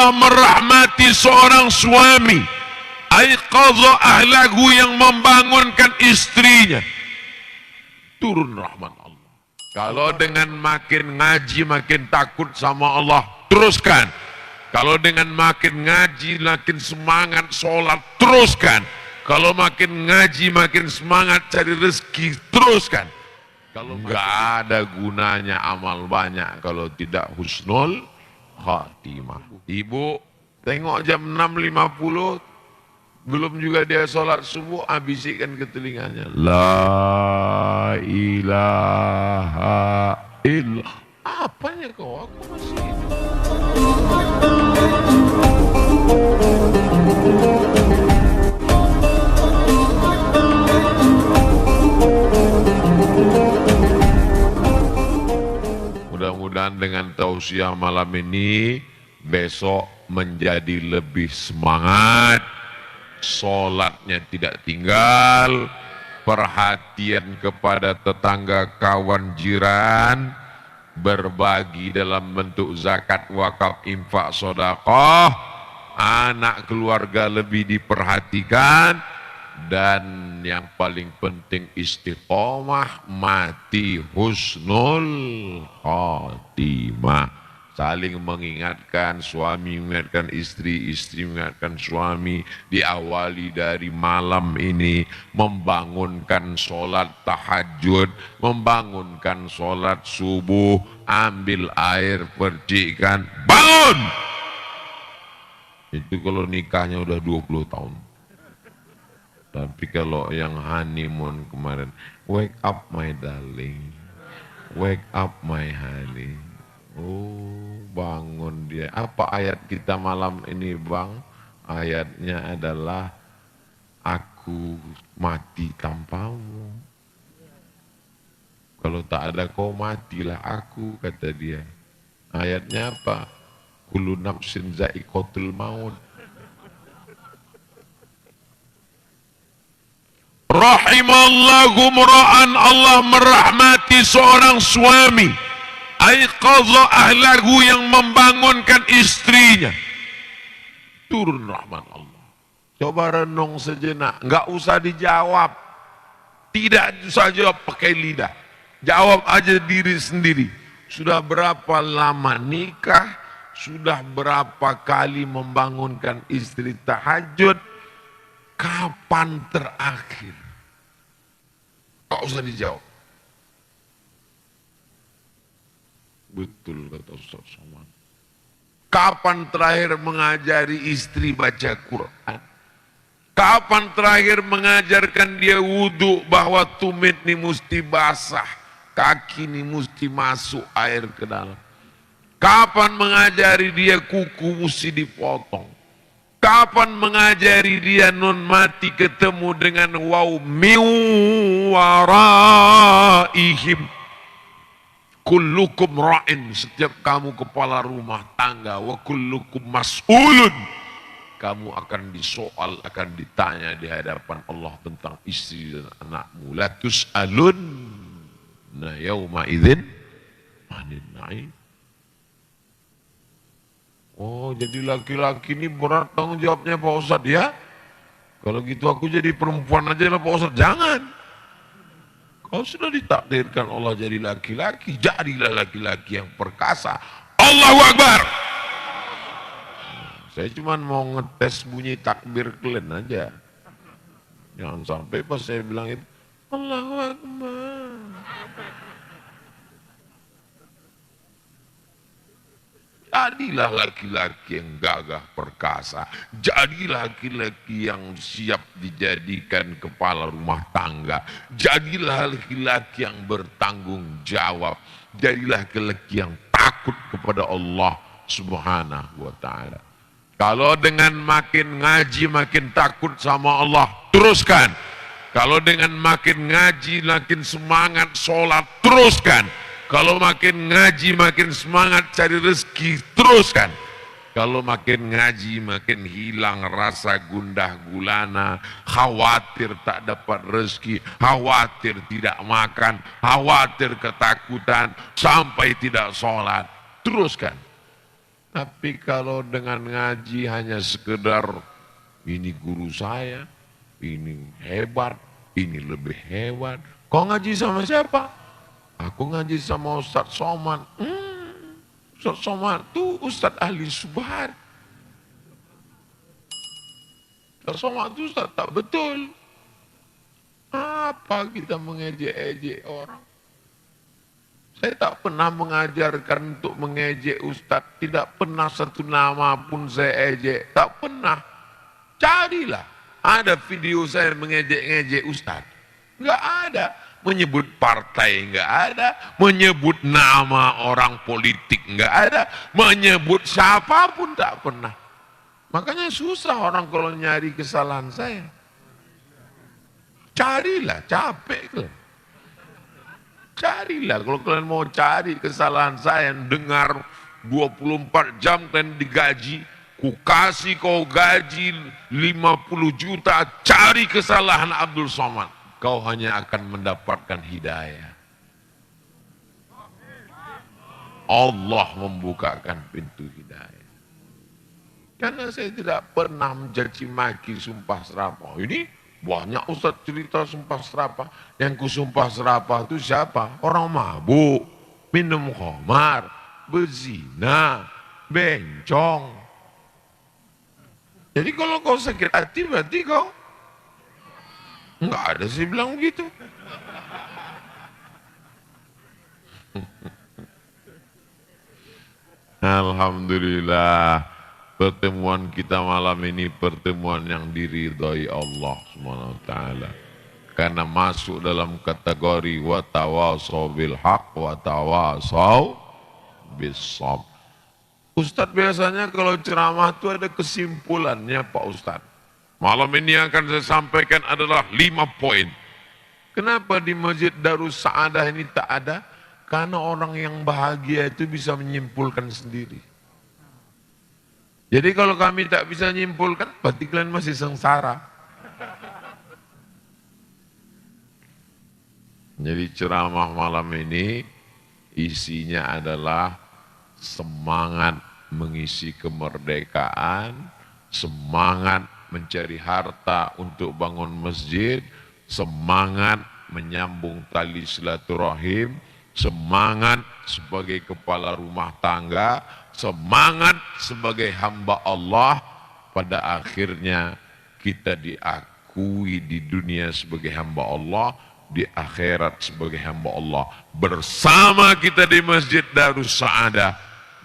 Allah merahmati seorang suami, aiqadha ahlahu, yang membangunkan istrinya, turun rahmat Allah. Kalau dengan makin ngaji makin takut sama Allah, teruskan. Kalau dengan makin ngaji makin semangat sholat, teruskan. Kalau makin ngaji makin semangat cari rezeki, teruskan. Kalau nggak ada gunanya amal banyak kalau tidak husnul khatimah. Ibu tengok jam 6.50 belum juga dia sholat subuh, bisikkan ke telinganya, la ilaha illallah. Apanya kau? Aku masih hidup. Mudah-mudahan dengan tausiah malam ini besok menjadi lebih semangat, sholatnya tidak tinggal, perhatian kepada tetangga, kawan, jiran, berbagi dalam bentuk zakat, wakaf, infak, sedekah, anak keluarga lebih diperhatikan, dan yang paling penting istiqomah, mati husnul khatimah. Saling mengingatkan, suami mengingatkan istri, istri mengingatkan suami, diawali dari malam ini, membangunkan sholat tahajud, membangunkan sholat subuh, ambil air, percikan, bangun! Itu kalau nikahnya udah 20 tahun. Tapi kalau yang honeymoon kemarin, wake up my darling, wake up my honey. Oh, bangun dia. Apa ayat kita malam ini, Bang? Ayatnya adalah aku mati tanpamu. Kalau tak ada kau, matilah aku, kata dia. Ayatnya apa? Kullu nafsin za'iqatul maut. Rahimallahu mura'an, Allah merahmati seorang suami, aiqadha ahlahu, yang membangunkan istrinya, turun rahmat Allah. Coba renung sejenak, nggak usah dijawab, tidak usah jawab pakai lidah, jawab aja diri sendiri. Sudah berapa lama nikah? Sudah berapa kali membangunkan istri tahajud? Kapan terakhir? Nggak usah dijawab. Betul kata Ustaz Somad. Kapan terakhir mengajari istri baca Quran? Kapan terakhir mengajarkan dia wudhu, bahwa tumit ini mesti basah, kaki ini mesti masuk air ke dalam? Kapan mengajari dia kuku mesti dipotong? Kapan mengajari dia nun mati ketemu dengan waw min waraihim kullukum ra'in, setiap kamu kepala rumah tangga, wa kullukum mas'ulun, kamu akan disoal, akan ditanya di hadapan Allah tentang istri dan anakmu. La tus'alun na yawma idzin anin na'im. Oh, jadi laki-laki ini berat tanggung jawabnya Pak Ustadz ya? Kalau gitu aku jadi perempuan aja lah Pak Ustadz. Jangan. Kau sudah ditakdirkan Allah jadi laki-laki, jadilah laki-laki yang perkasa. Allahu Akbar. Saya cuma mau ngetes bunyi takbir kalian aja. Jangan sampai pas saya bilang itu, Allahu Akbar. Jadilah laki-laki yang gagah perkasa. Jadilah laki-laki yang siap dijadikan kepala rumah tangga. Jadilah laki-laki yang bertanggung jawab. Jadilah laki-laki yang takut kepada Allah Subhanahu wa ta'ala. Kalau dengan makin ngaji makin takut sama Allah, teruskan. Kalau dengan makin ngaji makin semangat sholat, teruskan. Kalau makin ngaji makin semangat cari rezeki, teruskan. Kalau makin ngaji makin hilang rasa gundah gulana, khawatir tak dapat rezeki, khawatir tidak makan, khawatir ketakutan, sampai tidak sholat, teruskan. Tapi kalau dengan ngaji hanya sekedar ini guru saya, ini hebat, ini lebih hebat. Kau ngaji sama siapa? Aku ngaji sama Ustadz Somad. Ustadz Somad itu Ustadz ahli subhat. Ustadz Somad itu Ustadz tak betul. Apa kita mengejek-ejek orang? Saya tak pernah mengajarkan untuk mengejek Ustadz. Tidak pernah satu nama pun saya ejek. Tak pernah. Carilah. Ada video saya mengejek-ngejek Ustadz. Enggak ada. Menyebut partai enggak ada. Menyebut nama orang politik enggak ada. Menyebut siapapun tak pernah. Makanya susah orang kalau nyari kesalahan saya. Carilah, capek kalian. Carilah, kalau kalian mau cari kesalahan saya, dengar 24 jam kalian digaji, ku kasih kau gaji 50 juta, cari kesalahan Abdul Somad. Kau hanya akan mendapatkan hidayah. Allah membukakan pintu hidayah. Karena saya tidak pernah mencaci maki sumpah serapah. Ini banyak Ustaz cerita sumpah serapah. Yang ku sumpah serapah itu siapa? Orang mabuk, minum khamar, berzina, bencong. Jadi kalau kau sakit hati berarti kau enggak ada sih bilang begitu. Alhamdulillah. Pertemuan kita malam ini pertemuan yang diridhai Allah SWT. Karena masuk dalam kategori wa tawasau bil haq wa tawasau bis sabr. Ustadz biasanya kalau ceramah itu ada kesimpulannya Pak Ustadz. Malam ini yang akan saya sampaikan adalah 5 poin. Kenapa di Masjid Darus Saadah ini tak ada? Karena orang yang bahagia itu bisa menyimpulkan sendiri. Jadi kalau kami tak bisa nyimpulkan, berarti kalian masih sengsara. Jadi ceramah malam ini isinya adalah semangat mengisi kemerdekaan, semangat mencari harta untuk bangun masjid, semangat menyambung tali silaturahim, semangat sebagai kepala rumah tangga, semangat sebagai hamba Allah. Pada akhirnya kita diakui di dunia sebagai hamba Allah, di akhirat sebagai hamba Allah. Bersama kita di Masjid Darus Saadah,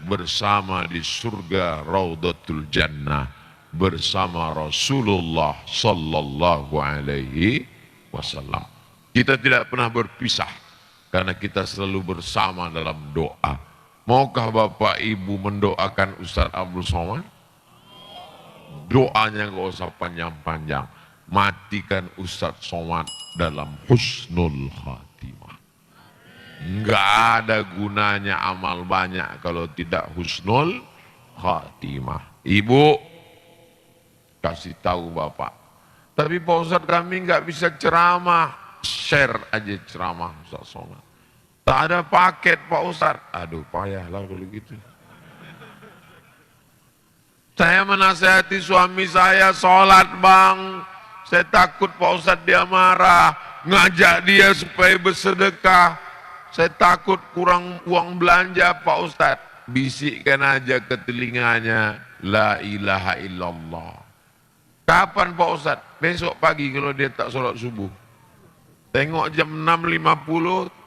bersama di surga Raudatul Jannah, bersama Rasulullah Sallallahu Alaihi Wasallam. Kita tidak pernah berpisah karena kita selalu bersama dalam doa. Maukah Bapak Ibu mendoakan Ustadz Abdul Somad? Doanya gak usah panjang-panjang. Matikan Ustadz Somad dalam husnul khatimah. Enggak ada gunanya amal banyak kalau tidak husnul khatimah. Ibu, kasih tahu Bapak. Tapi Pak Ustadz kami enggak bisa ceramah. Share aja ceramah Ustadz Somad. Tak ada paket Pak Ustadz. Aduh payahlah kalau gitu. Saya menasihati suami saya sholat bang. Saya takut Pak Ustadz dia marah. Ngajak dia supaya bersedekah. Saya takut kurang uang belanja Pak Ustadz. Bisikkan aja ke telinganya. La ilaha illallah. Kapan Pak Ustadz? Besok pagi kalau dia tak sholat subuh. Tengok jam 6.50.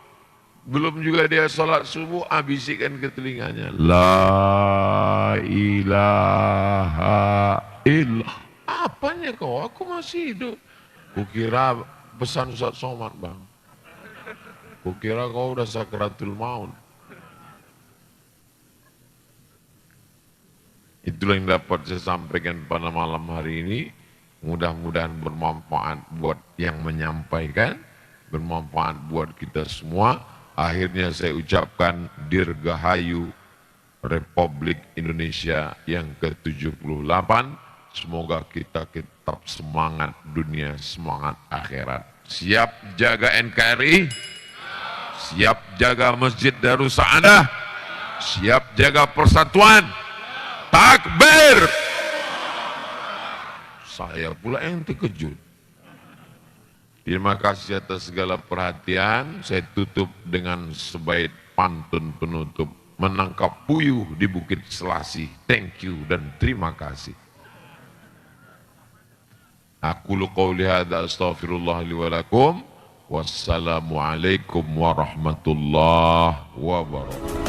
Belum juga dia sholat subuh, bisikkan ke telinganya. La ilaha illallah. Apanya kau? Aku masih hidup. Kukira pesan Ustadz Somad bang. Kukira kau udah sakratul maut. Itulah yang dapat saya sampaikan pada malam hari ini. Mudah-mudahan bermanfaat buat yang menyampaikan. Bermanfaat buat kita semua. Akhirnya saya ucapkan Dirgahayu Republik Indonesia yang ke-78. Semoga kita tetap semangat dunia, semangat akhirat. Siap jaga NKRI? Siap jaga Masjid Darus Saadah? Siap jaga persatuan? takbir. Saya pula yang terkejut. Terima kasih atas segala perhatian. Saya tutup dengan sebaik pantun penutup. Menangkap puyuh di Bukit Selasih. Thank you dan terima kasih. Aku qouli hadza astaghfirullah li wa lakum. Wassalamualaikum warahmatullahi wabarakatuh.